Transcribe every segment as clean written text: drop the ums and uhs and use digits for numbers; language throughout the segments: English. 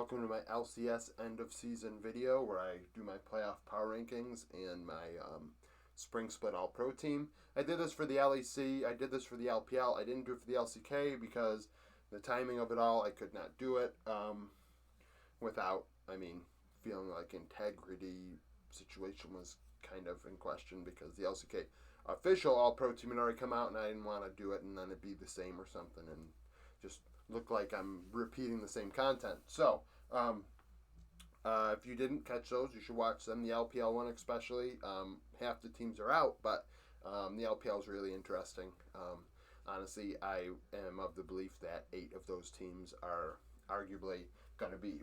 welcome to my LCS end of season video where I do my playoff power rankings and my Spring Split All-Pro team. I did this for the LEC, I did this for the LPL, I didn't do it for the LCK because the timing of it all, I could not do it without, feeling like integrity situation was kind of in question because the LCK official All-Pro team had already come out and I didn't want to do it and then it'd be the same or something and just look like I'm repeating the same content. So, if you didn't catch those, you should watch them. The LPL one especially. Half the teams are out, but the LPL is really interesting. Honestly, I am of the belief that 8 of those teams are arguably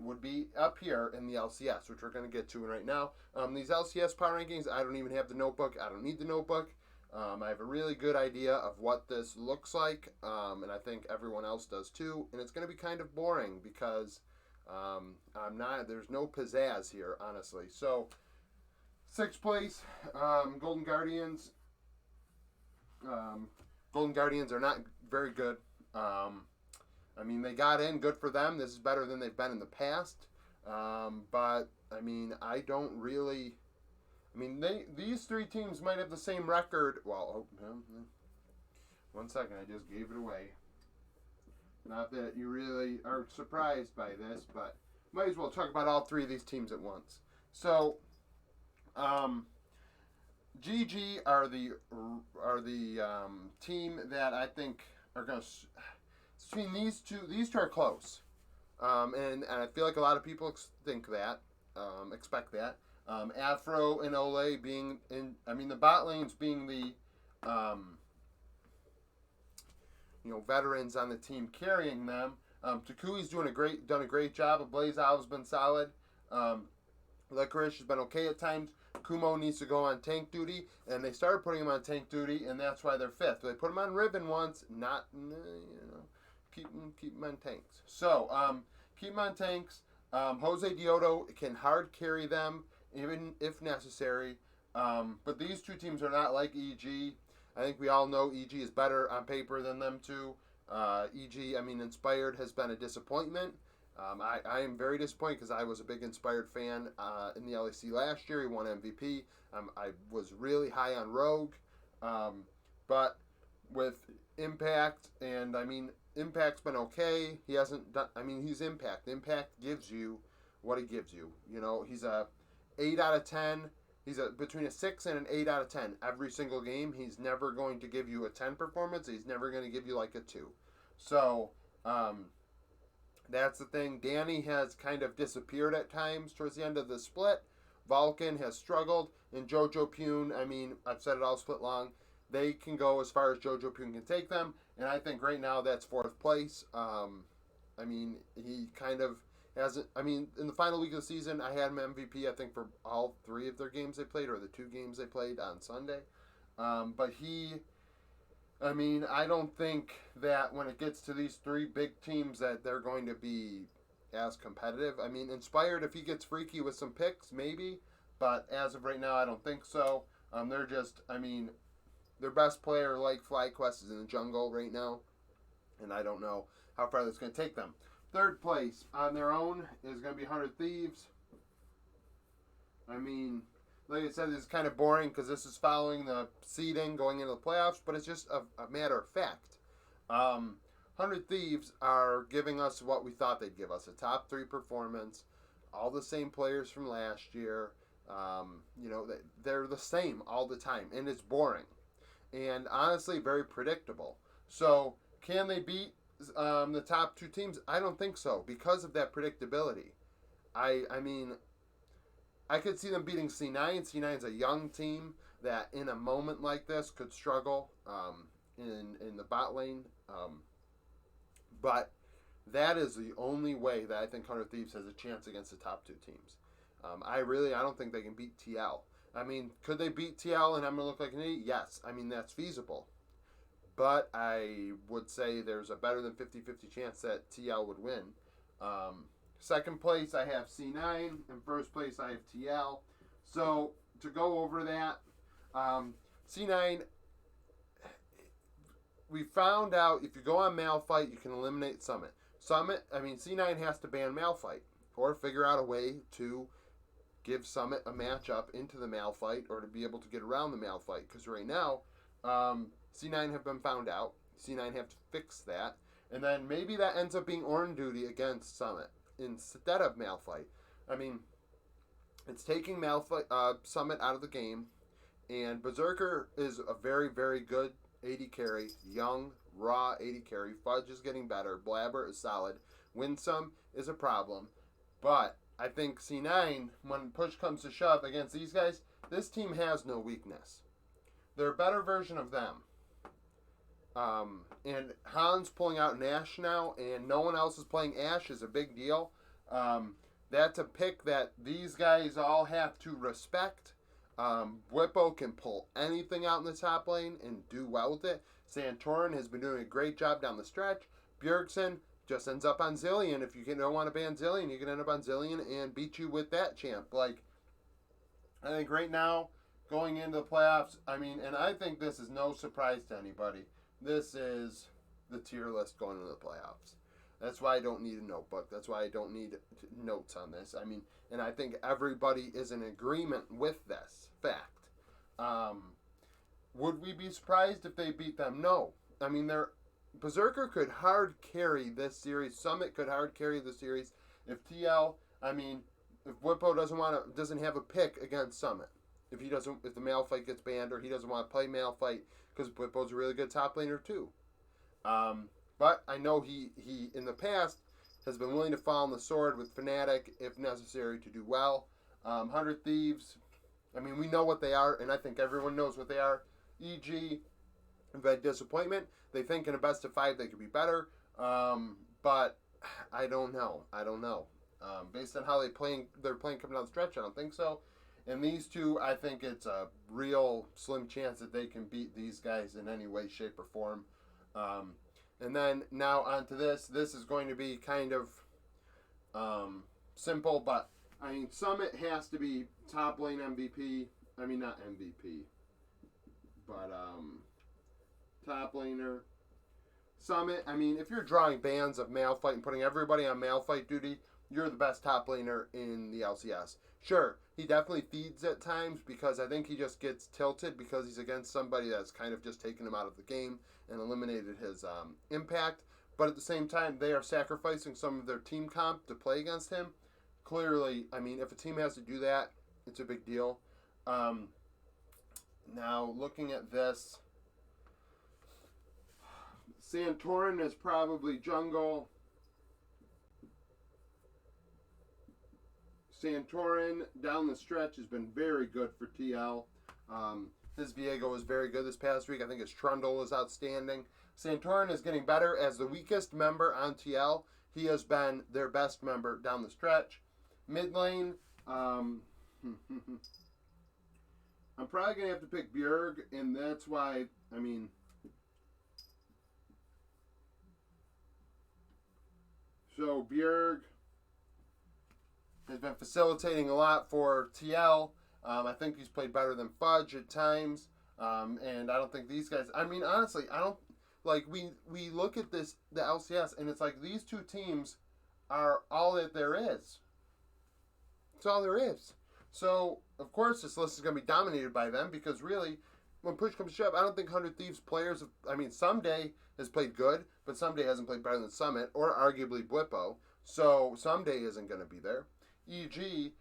would be up here in the LCS, which we're going to get to right now. These LCS power rankings, I don't even have the notebook. I don't need the notebook. I have a really good idea of what this looks like, and I think everyone else does too. And it's going to be kind of boring because there's no pizzazz here, honestly. So, 6th place, Golden Guardians. Golden Guardians are not very good. They got in, good for them. This is better than they've been in the past. But I don't really. These 3 teams might have the same record. Well, 1 second, I just gave it away. Not that you really are surprised by this, but might as well talk about all 3 of these teams at once. So, GG are the team that I think are going to. Between these two are close, and I feel like a lot of people expect that. Afro and Ole being the bot lanes being the, veterans on the team carrying them. Takui's done a great job. Blazow's been solid. Licorice has been okay at times. Kumo needs to go on tank duty, and they started putting him on tank duty, and that's why they're 5th. They put him on Ribbon once, keep him on tanks. So, keep him on tanks. Jose Diodo can hard carry them, even if necessary. But these 2 teams are not like EG. I think we all know EG is better on paper than them 2. Inspired has been a disappointment. I am very disappointed because I was a big Inspired fan in the LEC last year. He won MVP. I was really high on Rogue. But with Impact, and Impact's been okay. He hasn't done. He's Impact. Impact gives you what he gives you. He's a 8 out of 10. He's between a 6 and an 8 out of 10 every single game. He's never going to give you a 10 performance. He's never going to give you like a 2. So, that's the thing. Danny has kind of disappeared at times towards the end of the split. Vulcan has struggled. And Jojo Pune, I've said it all split long. They can go as far as Jojo Pune can take them. And I think right now that's 4th place. He kind of hasn't. In the final week of the season, I had him MVP, I think, for all 3 of their games they played, or the 2 games they played on Sunday. But he. I don't think that when it gets to these 3 big teams that they're going to be as competitive. Inspired, if he gets freaky with some picks, maybe. But as of right now, I don't think so. They're just, their best player, like FlyQuest, is in the jungle right now. And I don't know how far that's going to take them. 3rd place on their own is going to be 100 Thieves. Like I said, this is kind of boring because this is following the seeding going into the playoffs, but it's just a matter of fact. 100 Thieves are giving us what we thought they'd give us, a top 3 performance, all the same players from last year. They're the same all the time, and it's boring. And honestly, very predictable. So, can they beat the top 2 teams? I don't think so, because of that predictability. I could see them beating C9. C9's a young team that in a moment like this could struggle in the bot lane. But that is the only way that I think 100 Thieves has a chance against the top 2 teams. I don't think they can beat TL. Could they beat TL and I'm going to look like an idiot? Yes. That's feasible. But I would say there's a better than 50-50 chance that TL would win. 2nd place, I have C9. In 1st place, I have TL. So, to go over that, C9, we found out if you go on Malphite, you can eliminate Summit. C9 has to ban Malphite. or figure out a way to give Summit a matchup into the Malphite or to be able to get around the Malphite. Because right now, C9 have been found out. C9 have to fix that. And then maybe that ends up being Ornn duty against Summit instead of Malphite. I mean, it's taking Summit out of the game. And Berserker is a very, very good AD carry. Young, raw AD carry. Fudge is getting better. Blabber is solid. Winsome is a problem. But I think C9, when push comes to shove against these guys, this team has no weakness. They're a better version of them. And Han's pulling out Nash now, and no one else is playing Ashe is a big deal. That's a pick that these guys all have to respect. Whippo can pull anything out in the top lane and do well with it. Santorin has been doing a great job down the stretch. Bjergsen just ends up on Zilean. If you don't want to ban Zilean, you can end up on Zilean and beat you with that champ. Like, I think right now, going into the playoffs, I mean, and I think this is no surprise to anybody. This is the tier list going into the playoffs. That's why I don't need a notebook. That's why I don't need notes on this. I mean, and I think everybody is in agreement with this fact. Would we be surprised if they beat them? No. I mean, Berserker could hard carry this series. Summit could hard carry the series. If Whippo doesn't have a pick against Summit. If the Malphite gets banned or he doesn't want to play Malphite, because Whippo's a really good top laner too. But I know he in the past has been willing to fall on the sword with Fnatic if necessary to do well. 100 Thieves, I mean, we know what they are, and I think everyone knows what they are. EG, have had disappointment. They think in a best of 5 they could be better, but I don't know. Based on how they're playing coming down the stretch, I don't think so. And these two, I think it's a real slim chance that they can beat these guys in any way, shape, or form. And then now onto this. This is going to be kind of simple, but I mean, Summit has to be top lane MVP. I mean, not MVP, but top laner. Summit, I mean, if you're drawing bans of Malphite and putting everybody on Malphite duty, you're the best top laner in the LCS. Sure, he definitely feeds at times because I think he just gets tilted because he's against somebody that's kind of just taken him out of the game and eliminated his impact. But at the same time, they are sacrificing some of their team comp to play against him. Clearly, I mean, if a team has to do that, it's a big deal. Now, looking at this, Santorin is probably jungle. Santorin down the stretch has been very good for TL. His Viego was very good this past week. I think his Trundle is outstanding. Santorin is getting better as the weakest member on TL. He has been their best member down the stretch. Mid lane, I'm probably going to have to pick Bjerg, and that's why, I mean, so Bjerg has been facilitating a lot for TL. I think he's played better than Fudge at times. And I don't think these guys, I mean, honestly, I don't, like, we look at the LCS, and it's like these two teams are all that there is. It's all there is. So, of course, this list is going to be dominated by them because really, when push comes to shove, I don't think 100 Thieves players, Someday has played good, but Someday hasn't played better than Summit or arguably Blippo. So, Someday isn't going to be there. EG,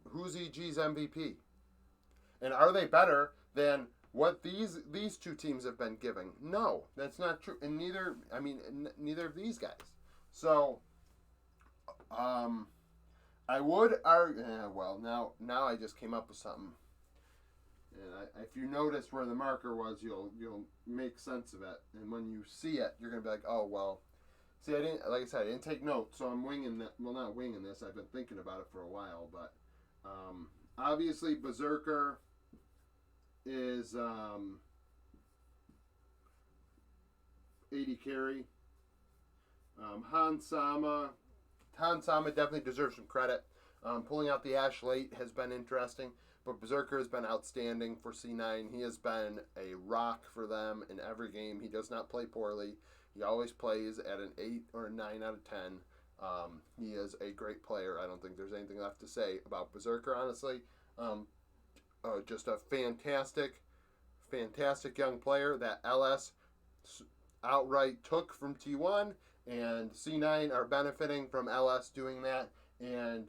who's EG's MVP? And are they better than what these two teams have been giving? No, that's not true. And neither of these guys. So, I would argue, now I just came up with something. And if you notice where the marker was, you'll make sense of it. And when you see it, you're going to be like, oh, well. See, I didn't take notes, so I'm winging that. Well, not winging this. I've been thinking about it for a while, but obviously Berserker is 80 carry. Han Sama definitely deserves some credit. Pulling out the Ashe late has been interesting, but Berserker has been outstanding for C9. He has been a rock for them in every game. He does not play poorly. He always plays at an 8 or a 9 out of 10. He is a great player. I don't think there's anything left to say about Berserker, honestly. Just a fantastic young player that LS outright took from T1, and C9 are benefiting from LS doing that. And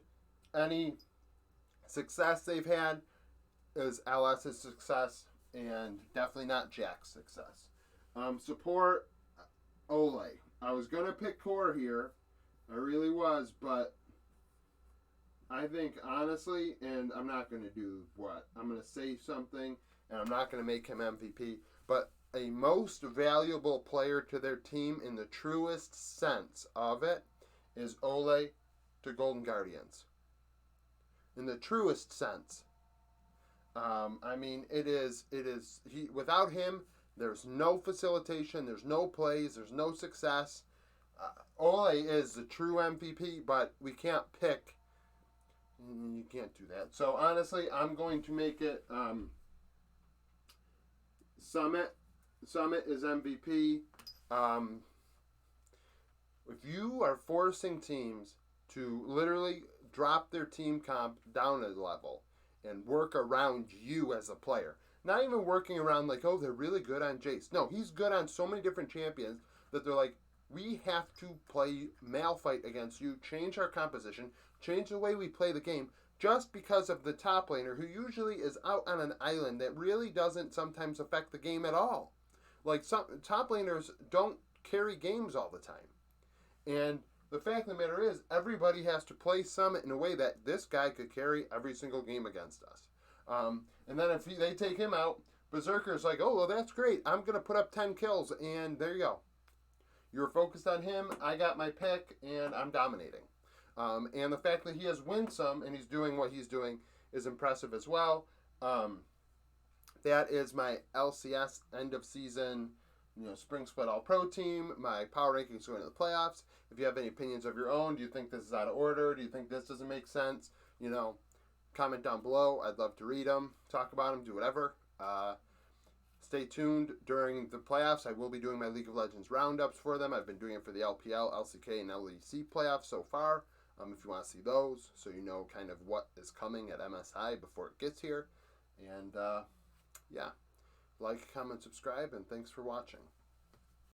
any success they've had is LS's success, and definitely not Jack's success. Support Ole. I was gonna pick Core here, I really was, but I think honestly, and I'm not gonna do what I'm gonna say something, and I'm not gonna make him MVP, but a most valuable player to their team in the truest sense of it is Ole to Golden Guardians. In the truest sense. I mean, it is he. Without him, there's no facilitation, there's no plays, there's no success. Ole is the true MVP, but we can't pick. You can't do that. So honestly, I'm going to make it Summit. Summit is MVP. If you are forcing teams to literally drop their team comp down a level and work around you as a player. Not even working around like, oh, they're really good on Jace. No, he's good on so many different champions that they're like, we have to play Malphite against you, change our composition, change the way we play the game, just because of the top laner who usually is out on an island that really doesn't sometimes affect the game at all. Like, some top laners don't carry games all the time. And the fact of the matter is, everybody has to play Summit in a way that this guy could carry every single game against us. And then if they take him out, Berserker's like, oh, well, that's great. I'm going to put up 10 kills, and there you go. You're focused on him. I got my pick, and I'm dominating. And the fact that he has Winsome, and he's doing what he's doing, is impressive as well. That is my LCS end of season, Spring Split All-Pro team. My power rankings going to the playoffs. If you have any opinions of your own, do you think this is out of order? Do you think this doesn't make sense? Comment down below. I'd love to read them, talk about them, do whatever. Stay tuned during the playoffs. I will be doing my League of Legends roundups for them. I've been doing it for the LPL, LCK, and LEC playoffs so far. If you want to see those, so you know kind of what is coming at MSI before it gets here. And yeah, like, comment, subscribe, and thanks for watching.